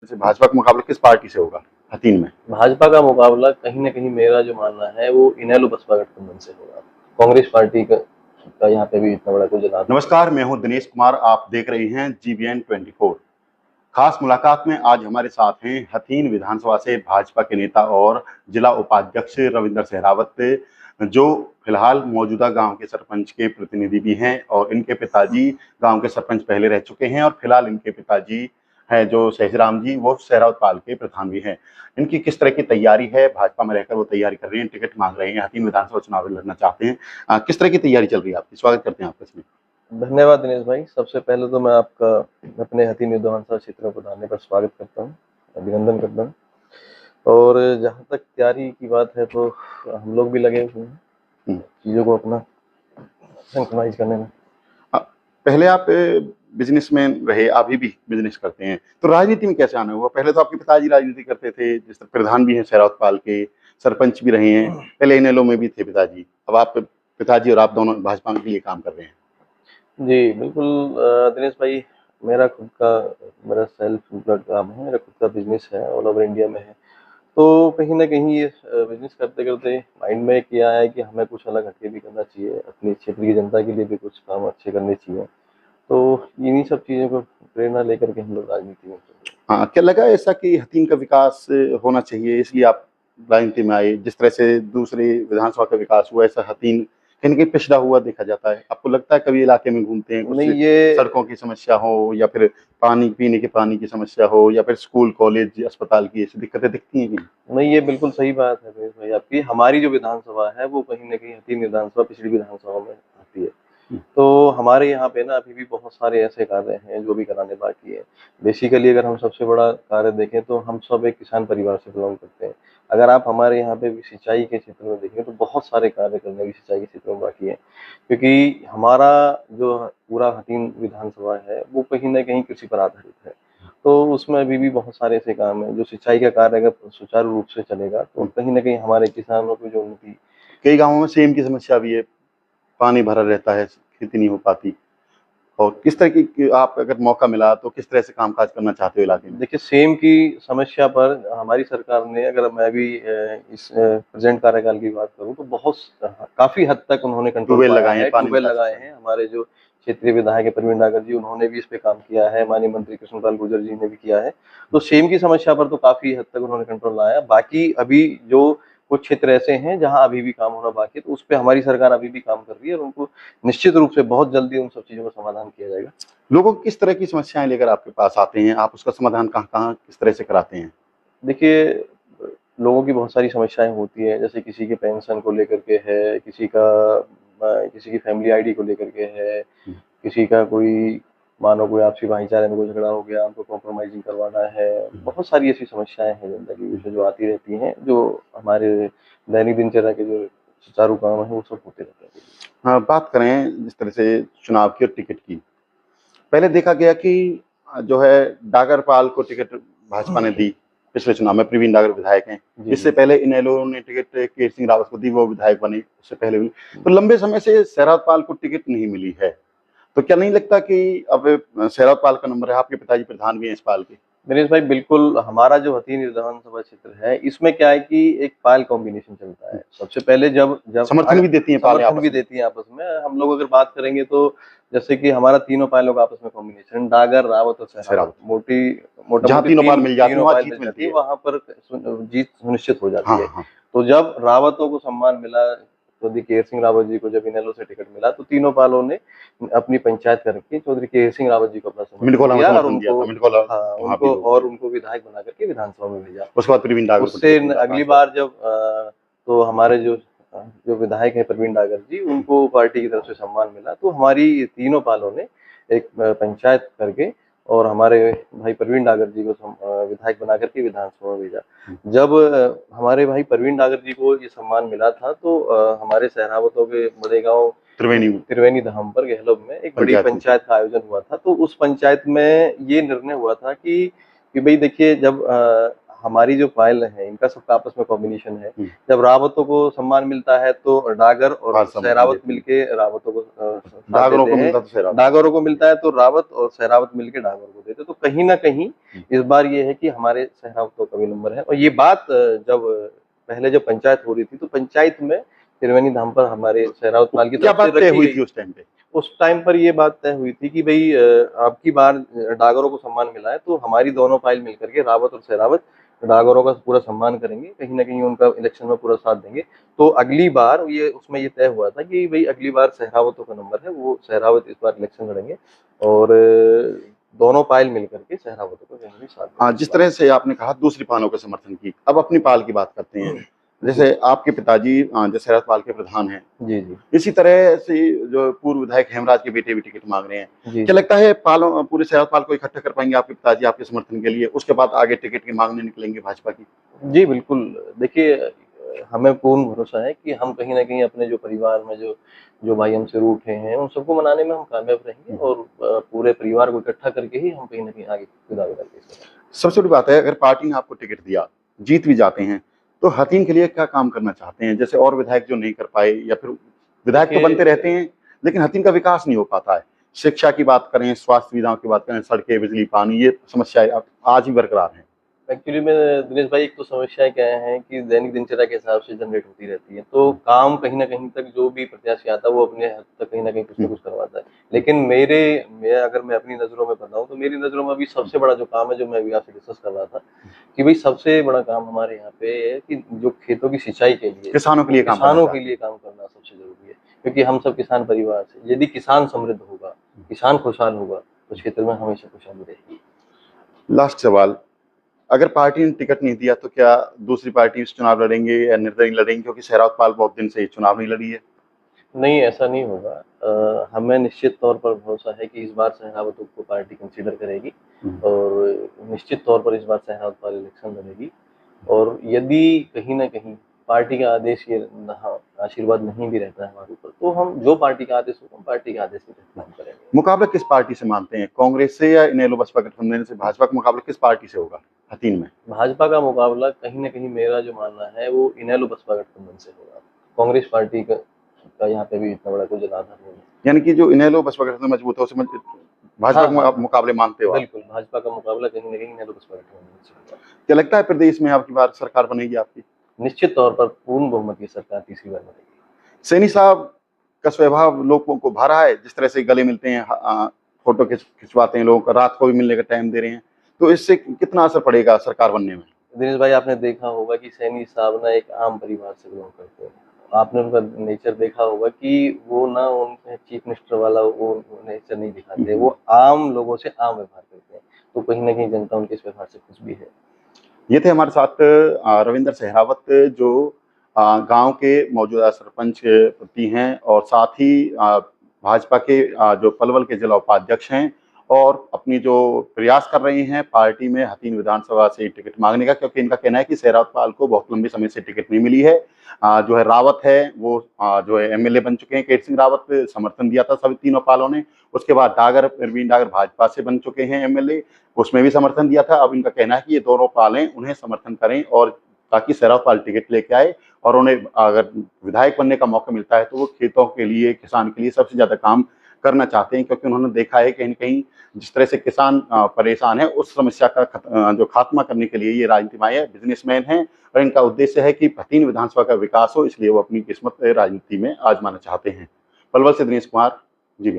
जैसे भाजपा का मुकाबला किस पार्टी से होगा हथीन में? भाजपा का मुकाबला कहीं न कहीं मेरा जो मानना है वो इनेलो बसपा गठबंधन से होगा। कांग्रेस पार्टी का यहाँ पे भी इतना बड़ा कोई जनाब। नमस्कार, मैं हूं दिनेश कुमार। आप देख रहे हैं जीबीएन 24। खास मुलाकात में आज हमारे साथ हैं हथीन विधानसभा से भाजपा के नेता और जिला उपाध्यक्ष रविंदर सहरावत, जो फिलहाल मौजूदा गांव के सरपंच के प्रतिनिधि भी हैं और इनके पिताजी गांव के सरपंच पहले रह चुके हैं और फिलहाल इनके पिताजी हैं जो शहजराम जी, वो सहरावत पाल के प्रधान भी हैं। इनकी किस तरह की तैयारी है, भाजपा में रहकर वो तैयारी कर रहे हैं, टिकट मांग रहे हैं, हथीन विधानसभा चुनाव लड़ना चाहते हैं, किस तरह की तैयारी चल रही है आपकी? स्वागत करते हैं आपका इसमें। धन्यवाद दिनेश भाई। सबसे पहले तो मैं आपका अपने हथीन विधानसभा क्षेत्र में पधारने पर स्वागत करता हूँ, अभिनंदन करता हूँ। और जहाँ तक तैयारी की बात है तो हम लोग भी लगे हुए हैं चीज़ों को अपना सिंक्रोनाइज़ करने में। पहले आप बिजनेसमैन रहे, अभी भी बिजनेस करते हैं, तो राजनीति में कैसे आना हुआ? पहले तो आपके पिताजी राजनीति करते थे, जिस तरह प्रधान भी हैं सहरावत पाल के, सरपंच भी रहे हैं, पहले इनेलो में भी थे पिताजी। अब आप पिताजी और आप दोनों भाजपा के लिए काम कर रहे हैं। जी, बिल्कुल दिनेश भाई, मेरा सेल्फ एम्प्लॉयड काम है, मेरा खुद का बिज़नेस है, ऑल ओवर इंडिया में है। तो कहीं न कहीं ये बिज़नेस करते-करते माइंड में एक ये आया है कि हमें कुछ अलग हटके भी करना चाहिए, अपने क्षेत्र की जनता के लिए भी कुछ काम अच्छे करने चाहिए। तो इन्हीं सब चीज़ों को प्रेरणा लेकर के हम लोग राजनीति में चल रहे हैं। हाँ, क्या लगा ऐसा कि हथीन का विकास होना चाहिए, इसलिए आप राजनीति में आए? जिस तरह से दूसरी विधानसभा का विकास हुआ, ऐसा हथीन कहीं न कहीं पिछड़ा हुआ देखा जाता है। आपको लगता है कभी इलाके में घूमते हैं, कुछ नहीं ये सड़कों की समस्या हो या फिर पानी पीने के पानी की समस्या हो या फिर स्कूल, कॉलेज, अस्पताल की ऐसी दिक्कतें दिखती हैं कि नहीं, ये बिल्कुल सही बात है दिनेश भाई आपकी। हमारी जो विधानसभा है वो कहीं न कहीं हथीन विधानसभा पिछड़ी विधानसभा में आती है। नहीं? तो हमारे यहाँ पे ना अभी भी बहुत सारे ऐसे कार्य हैं जो भी कराने बाकी है। बेसिकली अगर हम सबसे बड़ा कार्य देखें तो हम सब एक किसान परिवार से बिलॉन्ग करते हैं। अगर आप हमारे यहाँ पे भी सिंचाई के क्षेत्र में देखें तो बहुत सारे कार्य करने भी सिंचाई के क्षेत्र में बाकी है। क्योंकि हमारा जो पूरा हथीन विधानसभा है वो कहीं न कहीं कृषि पर आधारित है। तो उसमें अभी भी बहुत सारे ऐसे काम हैं जो सिंचाई का कार्य अगर सुचारू रूप से चलेगा तो कहीं न कहीं हमारे किसानों की जो उन्नति। कई गाँवों में सेम की समस्या भी है, पानी भरा रहता है, खेती नहीं हो पाती। और किस तरह की आप अगर मौका मिला तो किस तरह से कामकाज करना चाहते हो इलाके में? देखिए, सेम की समस्या पर हमारी सरकार ने, अगर मैं भी इस प्रेज़ेंट कार्यकाल की बात करूँ तो काफ़ी हद तक उन्होंने कंट्रोल ट्यूबवेल पाया लगाए हैं, है, पानी ट्यूबवेल निकासी लगाए कर रहे हैं। हमारे जो क्षेत्रीय विधायक हैं प्रवीण डागर जी, उन्होंने भी इस पे काम किया है, माननीय मंत्री कृष्णपाल गुर्जर जी ने भी किया है। तो सेम की समस्या पर तो काफ़ी हद तक उन्होंने कंट्रोल लाया। बाकी अभी जो कुछ क्षेत्र ऐसे हैं जहाँ अभी भी काम होना बाकी है, तो उस पे हमारी सरकार अभी भी काम कर रही है और उनको निश्चित रूप से बहुत जल्दी उन सब चीज़ों का समाधान किया जाएगा। लोगों को किस तरह की समस्याएँ लेकर आपके पास आते हैं? आप उसका समाधान कहाँ-कहाँ किस तरह से कराते हैं? देखिए, लोगों की बहुत सारी समस्याएँ होती हैं, जैसे किसी के पेंशन को लेकर के है, किसी की फैमिली आईडी को लेकर के है, हुँ, किसी का कोई मानो कोई आपसी भाईचारे में कोई झगड़ा हो गया, हमको कॉम्प्रोमाइज़िंग करवाना है। हुँ। बहुत सारी ऐसी समस्याएँ हैं ज़िंदगी में जो आती रहती हैं, जो हमारे दैनिक दिनचर्या के जो सुचारू काम हैं, वो सब होते रहते हैं। हाँ, बात करें जिस तरह से चुनाव की और टिकट की। पहले देखा गया कि जो है डागरपाल को टिकट भाजपा ने दी, पिछले चुनाव में प्रवीण डागर विधायक हैं। जी, इससे जी। पहले इनेलो ने टिकट केर सिंह रावत को दी, वो विधायक बने, उससे पहले भी। तो लंबे समय से सहरावत पाल को टिकट नहीं मिली है। तो क्या नहीं लगता कि अब सहरावत पाल का नंबर है? आपके पिताजी प्रधान भी हैं इस पाल के। दिनेश भाई, बिल्कुल हमारा जो हथीन विधानसभा क्षेत्र है, इसमें क्या है कि एक पाल कॉम्बिनेशन चलता है। सबसे पहले जब जब समर्थन अग भी देती हैं पालें समर्थन आपस भी में। देती हैं आपस में। हम लोग अगर बात करेंगे तो जैसे कि हमारा तीनों पालों का आपस में कॉम्बिनेशन डागर, रावत और सहरावत, सहरावत, जहाँ मोटा-मोटी तीनों पाल मिल जाती हैं, तीनों वहाँ पाल जीत मिल मिलती जाती है, है। वहाँ पर जीत सुनिश्चित हो हाँ, जाती है। हाँ, हाँ। तो जब रावतों को सम्मान मिला, चौधरी केर सिंह रावत जी को जब इनेलो से टिकट मिला, तो तीनों पालों ने अपनी पंचायत करके चौधरी केर सिंह रावत जी को अपना समर्थन मिंडकोला में दिया और समर्थन दिया था, मिंडकोला हाँ, वहाँ भी लोग थे। उनको विधायक बना करके विधानसभा में भेजा। उसके बाद प्रवीण डागर को उससे टिकट मिला अगली भाजपा बार से। जब तो हमारे जो विधायक हैं प्रवीण डागर जी, उनको पार्टी की तरफ से सम्मान मिला, तो हमारी तीनों पालों ने एक पंचायत करके और हमारे भाई प्रवीण डागर जी को विधायक बना करके विधानसभा में भेजा। हुँ, जब हमारे भाई प्रवीण डागर जी को ये सम्मान मिला था तो हमारे सहरावतों के बड़े गाँव त्रिवेणी त्रिवेणी धाम पर गहलोम में एक बड़ी पंचायत हुई थी। पंचायत का आयोजन हुआ था। तो उस पंचायत में ये निर्णय हुआ था कि भई देखिए, जब हमारी जो फाइल है इनका सबका आपस में कॉम्बिनेशन है। हम्म। जब रावतों को सम्मान मिलता है तो डागर और खास सम्मान सहरावत देते हैं। मिलके रावतों को साथ डागरों देते को हैं। मिलता तो सहरावत डागरों को मिलता है तो रावत और सहरावत मिलके डागर को देते। तो कहीं ना कहीं इस बार ये है कि हमारे सहरावतों का भी नंबर है। और ये बात जब पहले जब पंचायत हो रही थी तो पंचायत में त्रिवेणी धाम पर हमारे सहरावत पाल की क्या तरफ से बात तय रखी हुई गई। थी उस टाइम पे? उस टाइम पर ये बात तय हुई थी कि भाई आपकी बार डागरों को सम्मान मिला है तो हमारी दोनों फाइल मिलकर के रावत और सहरावत डागरों का पूरा सम्मान करेंगे, कहीं ना कहीं उनका इलेक्शन में पूरा साथ देंगे। तो अगली बार ये उसमें ये तय हुआ था कि भाई अगली बार सहरावतों का नंबर है, वो सहरावत इस बार इलेक्शन लड़ेंगे और दोनों पायल मिलकर के सहरावतों को कहीं भी साथ हाँ, देंगे। जिस तरह से आपने कहा दूसरी पालों के समर्थन की, अब अपनी पाल की बात करते हैं। जैसे आपके पिताजी जो सहरावत पाल के प्रधान हैं, जी जी इसी तरह से जो पूर्व विधायक हेमराज के बेटे भी टिकट मांग रहे हैं। जी क्या लगता है पालों पूरे सहरावत पाल को इकट्ठा कर पाएंगे आपके पिताजी आपके समर्थन के लिए? उसके बाद आगे टिकट की मांगने निकलेंगे भाजपा की? जी बिल्कुल। देखिए हमें पूर्ण भरोसा है कि हम कहीं ना कहीं अपने जो परिवार में जो जो भाई हमसे रूठे हैं उन सबको मनाने में हम कामयाब रहेंगे और पूरे परिवार को इकट्ठा करके ही हम कहीं ना कहीं आगे दावे करके इसमें। सबसे बड़ी बात है, अगर पार्टी ने आपको टिकट दिया, जीत भी जाते हैं, तो हथीन के लिए क्या काम करना चाहते हैं? जैसे और विधायक जो नहीं कर पाए, या फिर विधायक तो बनते रहते हैं लेकिन हथीन का विकास नहीं हो पाता है। शिक्षा की बात करें, स्वास्थ्य सुविधाओं की बात करें, सड़कें, बिजली, पानी, ये समस्याएं अब आज भी बरकरार हैं। एक्चुअली में दिनेश भाई, एक तो समस्याएं क्या है कि दैनिक दिनचर्या के हिसाब से जनरेट होती रहती है, तो काम कहीं ना कहीं तक जो भी प्रत्याशी आता है वो अपने हद तक कहीं ना कहीं कुछ ना कुछ करवाता है। लेकिन अगर मैं अपनी नज़रों में बताऊं तो मेरी नज़रों में अभी सबसे बड़ा जो काम है, जो मैं अभी आपसे डिस्कस कर रहा था कि भाई सबसे बड़ा काम हमारे यहाँ पे है कि जो खेतों की सिंचाई के लिए, किसानों के लिए काम करना किसानों के चाहते लिए काम करना सबसे जरूरी है। क्योंकि हम सब किसान परिवार से, यदि किसान समृद्ध होगा, किसान खुशहाल होगा, तो क्षेत्र में हमेशा खुशहाली रहेगी। हैं। लास्ट सवाल, अगर पार्टी ने टिकट नहीं दिया तो क्या दूसरी पार्टी इस चुनाव लड़ेंगे या निर्दलीय लड़ेंगे? क्योंकि सहरावत पाल बहुत दिन से ये चुनाव नहीं लड़ी है। नहीं, ऐसा नहीं होगा। हमें निश्चित तौर पर भरोसा है कि इस बार सहरावतों को पार्टी कंसीडर करेगी और निश्चित तौर पर इस बार सहरावत पाल इलेक्शन लड़ेगी। और यदि कहीं न कहीं पार्टी का आदेश ये आशीर्वाद नहीं भी रहता है हमारे ऊपर, तो हम जो पार्टी का आदेश होगा, हम पार्टी के आदेश के तहत काम करेंगे। मुकाबला किस पार्टी से मानते हैं? कांग्रेस से या इनेलो बसपा गठबंधन से? भाजपा का मुकाबला किस पार्टी से होगा हथीन में? भाजपा का मुकाबला कहीं न कहीं, मेरा जो मानना है, वो इनेलो बसपा गठबंधन से होगा। कांग्रेस पार्टी का यहाँ पे भी इतना बड़ा कोई जनाधार नहीं है। यानी कि जो इनेलो बसपा गठबंधन मजबूत है उसमें भाजपा हाँ, के हाँ, मुकाबले मानते हो आप? बिल्कुल, भाजपा का मुकाबला कहीं न कहीं इनेलो बसपा गठबंधन से होगा। क्या लगता है प्रदेश में आपकी बार सरकार बनेगी आपकी? निश्चित तौर पर पूर्ण बहुमत की सरकार तीसरी बार बनेगी। सैनी साहब का स्वभाव लोगों को भा रहा है, जिस तरह से गले मिलते हैं, फोटो खिंचवाते हैं, लोगों को रात को भी मिलने का टाइम दे रहे हैं, तो इससे कितना असर पड़ेगा सरकार बनने में? दिनेश भाई, आपने देखा होगा कि सैनी साहब ना एक आम परिवार से बिलोंग करते हैं। आपने उनका नेचर देखा होगा कि वो ना उनके चीफ मिनिस्टर वाला वो नेचर नहीं दिखाते, वो आम लोगों से आम व्यवहार करते हैं। तो कहीं ना कहीं जनता उनके इस व्यवहार से खुश भी है। ये थे हमारे साथ रविंद्र सहरावत, जो गांव के मौजूदा सरपंच पति हैं और साथ ही भाजपा के जो पलवल के जिला उपाध्यक्ष हैं, और अपनी जो प्रयास कर रहे हैं पार्टी में हथीन विधानसभा से टिकट मांगने का, क्योंकि इनका कहना है कि सहरावत पाल को बहुत लंबे समय से टिकट नहीं मिली है। जो है रावत है वो जो है एमएलए बन चुके हैं, केट सिंह रावत समर्थन दिया था सभी तीनों पालों ने। उसके बाद डागर प्रवीण डागर भाजपा से बन चुके हैं एमएलए, उसमें भी समर्थन दिया था। अब इनका कहना है कि ये दोनों पालें उन्हें समर्थन करें, और ताकि सहरावत पाल टिकट लेके आए, और उन्हें अगर विधायक बनने का मौका मिलता है तो वो खेतों के लिए, किसान के लिए सबसे ज्यादा काम करना चाहते हैं। क्योंकि उन्होंने देखा है कहीं न कहीं जिस तरह से किसान परेशान है, उस समस्या का जो खात्मा करने के लिए ये राजनीति में आए हैं, बिजनेसमैन हैं, और इनका उद्देश्य है कि हथीन विधानसभा का विकास हो, इसलिए वो अपनी किस्मत राजनीति में आजमाना चाहते हैं। पलवल से दिनेश कुमार, जी।